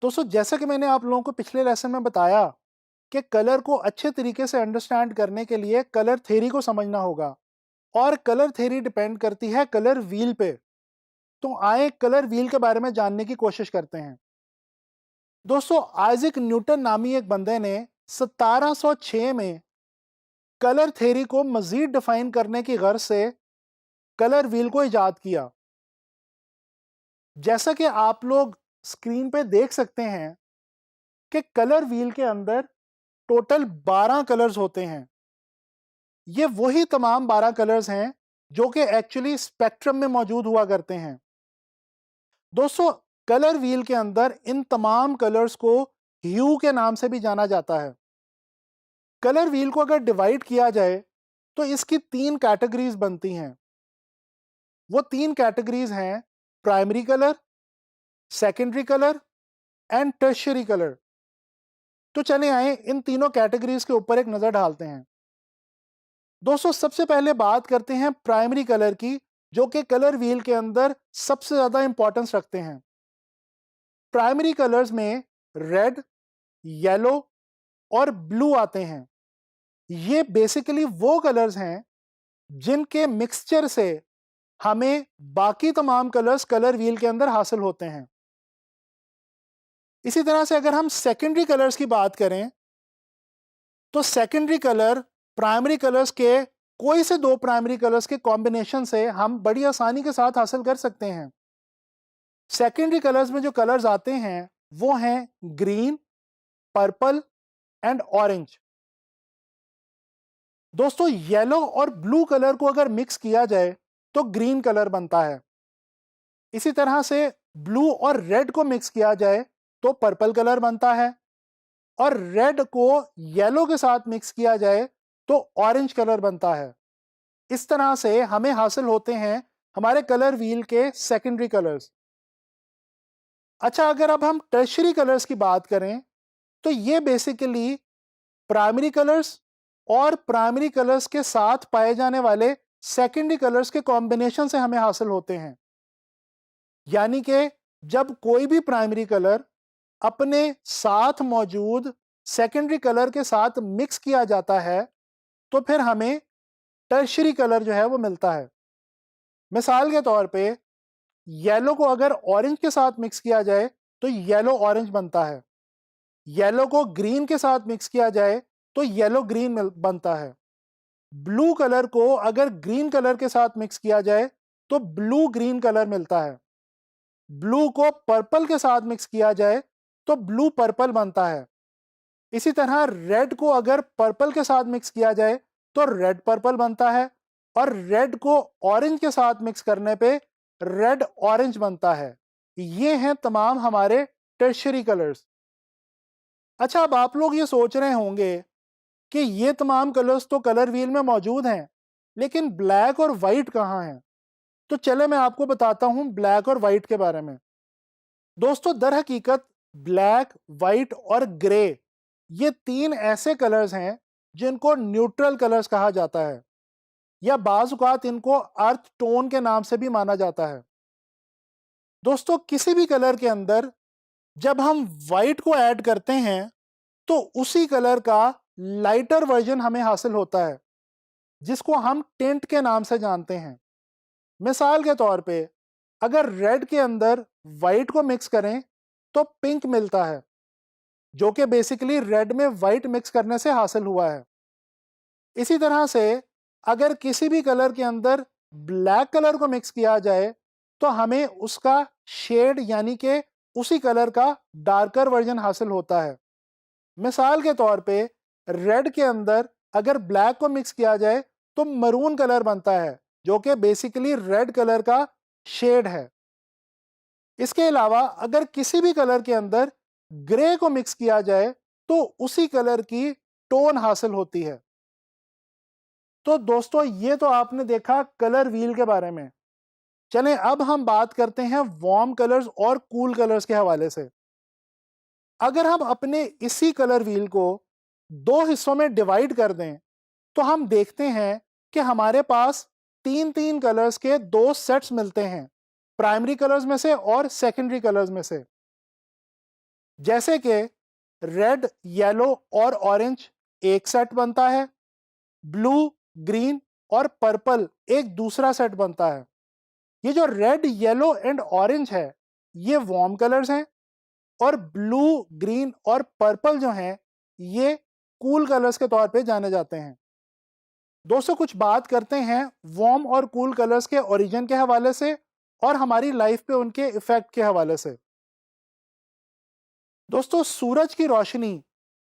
दोस्तों जैसा कि मैंने आप लोगों को पिछले लेसन में बताया कि कलर को अच्छे तरीके से अंडरस्टैंड करने के लिए कलर थ्योरी को समझना होगा और कलर थ्योरी डिपेंड करती है कलर व्हील पे। तो आए कलर व्हील के बारे में जानने की कोशिश करते हैं। दोस्तों आइजैक न्यूटन नामी एक बंदे ने 1706 में कलर थ्योरी को मजीद डिफाइन करने की गर्ज से कलर व्हील को इजाद किया। जैसा कि आप लोग स्क्रीन पे देख सकते हैं कि कलर व्हील के अंदर टोटल 12 कलर्स होते हैं। ये वही तमाम 12 कलर्स हैं जो कि एक्चुअली स्पेक्ट्रम में मौजूद हुआ करते हैं। दोस्तों कलर व्हील के अंदर इन तमाम कलर्स को ह्यू के नाम से भी जाना जाता है। कलर व्हील को अगर डिवाइड किया जाए तो इसकी 3 कैटेगरीज बनती हैं। वो 3 कैटेगरीज हैं primary colour, secondary colour and tertiary colour. तो चले आए इन तीनों कैटेगरीज के ऊपर एक नजर डालते हैं। दोस्तों सबसे पहले बात करते हैं प्राइमरी कलर की, जो कि कलर व्हील के अंदर सबसे ज्यादा इंपॉर्टेंस रखते हैं। प्राइमरी कलर्स में रेड, येलो और ब्लू आते हैं। ये बेसिकली वो कलर्स हैं जिनके मिक्सचर से हमें बाकी तमाम कलर्स कलर व्हील के अंदर हासिल होते हैं। इसी तरह से अगर हम सेकेंडरी कलर्स की बात करें तो सेकेंडरी कलर प्राइमरी कलर्स के कोई से 2 प्राइमरी कलर्स के कॉम्बिनेशन से हम बड़ी आसानी के साथ हासिल कर सकते हैं। सेकेंडरी कलर्स में जो कलर्स आते हैं वो हैं ग्रीन, पर्पल एंड ऑरेंज। दोस्तों येलो और ब्लू कलर को अगर मिक्स किया जाए तो ग्रीन कलर बनता है। इसी तरह से ब्लू और रेड को मिक्स किया जाए तो पर्पल कलर बनता है और रेड को येलो के साथ मिक्स किया जाए तो ऑरेंज कलर बनता है। इस तरह से हमें हासिल होते हैं हमारे कलर व्हील के सेकेंडरी कलर्स। अच्छा अगर अब हम टर्शियरी कलर्स की बात करें तो ये बेसिकली प्राइमरी कलर्स और प्राइमरी कलर्स के साथ पाए जाने वाले सेकेंडरी कलर्स के कॉम्बिनेशन से हमें हासिल होते हैं। यानी कि जब कोई भी प्राइमरी कलर अपने साथ मौजूद सेकेंडरी कलर के साथ मिक्स किया जाता है तो फिर हमें टर्शियरी कलर जो है वो मिलता है। मिसाल के तौर पे येलो को अगर ऑरेंज के साथ मिक्स किया जाए तो येलो ऑरेंज बनता है। येलो को ग्रीन के साथ मिक्स किया जाए तो येलो ग्रीन बनता है। ब्लू कलर को अगर ग्रीन कलर के साथ मिक्स किया जाए तो ब्लू ग्रीन कलर मिलता है। ब्लू को पर्पल के साथ मिक्स किया जाए तो ब्लू पर्पल बनता है। इसी तरह रेड को अगर पर्पल के साथ मिक्स किया जाए तो रेड पर्पल बनता है और रेड को ऑरेंज के साथ मिक्स करने पे रेड ऑरेंज बनता है। ये हैं तमाम हमारे टर्शियरी कलर्स। अच्छा अब आप लोग ये सोच रहे होंगे कि ये तमाम कलर्स तो कलर व्हील में मौजूद हैं लेकिन ब्लैक और वाइट कहाँ हैं। तो चले मैं आपको बताता हूं ब्लैक और वाइट के बारे में। दोस्तों दर हकीकत ब्लैक, वाइट और ग्रे ये 3 ऐसे कलर्स हैं जिनको न्यूट्रल कलर्स कहा जाता है या बाज़ औक़ात इनको अर्थ टोन के नाम से भी माना जाता है। दोस्तों किसी भी कलर के अंदर जब हम वाइट को ऐड करते हैं तो उसी कलर का लाइटर वर्जन हमें हासिल होता है जिसको हम टिंट के नाम से जानते हैं। मिसाल के तौर पे अगर रेड के अंदर वाइट को मिक्स करें तो पिंक मिलता है जो कि बेसिकली रेड में वाइट मिक्स करने से हासिल हुआ है। इसी तरह से अगर किसी भी कलर के अंदर ब्लैक कलर को मिक्स किया जाए तो हमें उसका शेड यानी कि उसी कलर का डार्कर वर्जन हासिल होता है। मिसाल के तौर पे रेड के अंदर अगर ब्लैक को मिक्स किया जाए तो मरून कलर बनता है जो कि बेसिकली रेड कलर का शेड है। इसके अलावा अगर किसी भी कलर के अंदर ग्रे को मिक्स किया जाए तो उसी कलर की टोन हासिल होती है। तो दोस्तों ये तो आपने देखा कलर व्हील के बारे में। चलें अब हम बात करते हैं वार्म कलर्स और कूल कलर्स के हवाले से। अगर हम अपने इसी कलर व्हील को 2 हिस्सों में डिवाइड कर दें तो हम देखते हैं कि हमारे पास 3-3 कलर्स के 2 सेट्स मिलते हैं, प्राइमरी कलर्स में से और सेकेंडरी कलर्स में से। जैसे कि रेड, येलो और ऑरेंज एक सेट बनता है, ब्लू, ग्रीन और पर्पल एक दूसरा सेट बनता है। ये जो रेड, येलो एंड ऑरेंज है, ये वार्म कलर्स हैं, और ब्लू, ग्रीन और पर्पल जो हैं, ये कूल कलर्स के तौर पे जाने जाते हैं। दोस्तों, कुछ बात करते हैं वार्म और कूल कलर्स के ओरिजिन के हवाले से और हमारी लाइफ पे उनके इफेक्ट के हवाले से। दोस्तों, सूरज की रोशनी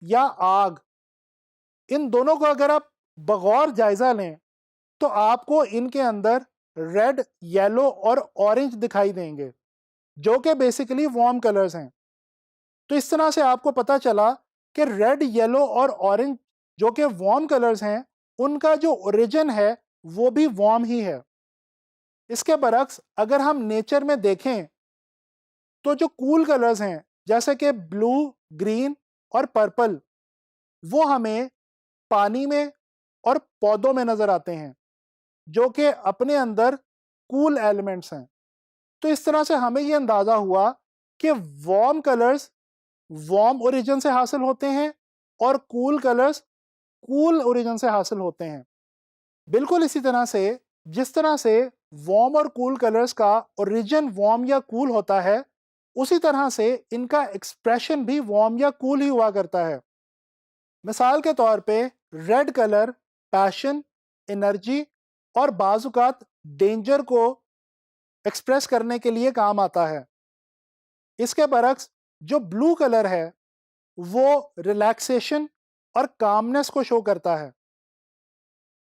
या आग, इन दोनों को अगर आप बगौर जायजा लें तो आपको इनके अंदर रेड, येलो और ऑरेंज दिखाई देंगे, जो कि बेसिकली वार्म कलर्स हैं। तो इस तरह से आपको पता चला कि रेड, येलो और ऑरेंज जो कि वार्म कलर्स हैं, उनका जो ओरिजिन है वो भी वार्म ही है। इसके बरक्स अगर हम नेचर में देखें तो जो कूल कलर्स हैं जैसे कि ब्लू, ग्रीन और पर्पल, वो हमें पानी में और पौधों में नजर आते हैं, जो कि अपने अंदर कूल एलिमेंट्स हैं। तो इस तरह से हमें ये अंदाजा हुआ कि वार्म कलर्स वार्म ओरिजिन से हासिल होते हैं और कूल कलर्स कूल ओरिजिन से हासिल होते हैं। बिल्कुल इसी तरह से जिस तरह से वार्म और कूल कलर्स का ओरिजिन वार्म या कूल होता है, उसी तरह से इनका एक्सप्रेशन भी वार्म या कूल ही हुआ करता है। मिसाल के तौर पे रेड कलर पैशन, एनर्जी और बाजुकात डेंजर को एक्सप्रेस करने के लिए काम आता है। इसके बरक्स जो ब्लू कलर है वो रिलैक्सेशन और कामनेस को शो करता है।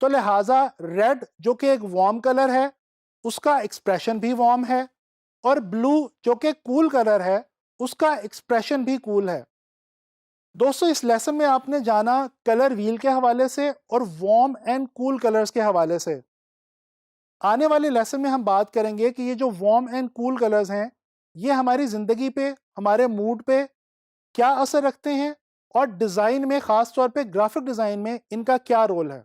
तो लिहाजा रेड जो कि एक वार्म कलर है, उसका एक्सप्रेशन भी वार्म है, और ब्लू जो कि कूल कलर है, उसका एक्सप्रेशन भी कूल है। दोस्तों, इस लेसन में आपने जाना कलर व्हील के हवाले से और वार्म एंड कूल कलर्स के हवाले से। आने वाले लेसन में हम बात करेंगे कि ये जो वार्म एंड कूल कलर्स हैं, ये हमारी ज़िंदगी पे, हमारे मूड पे क्या असर रखते हैं, और डिज़ाइन में, ख़ास तौर पे ग्राफिक डिज़ाइन में इनका क्या रोल है।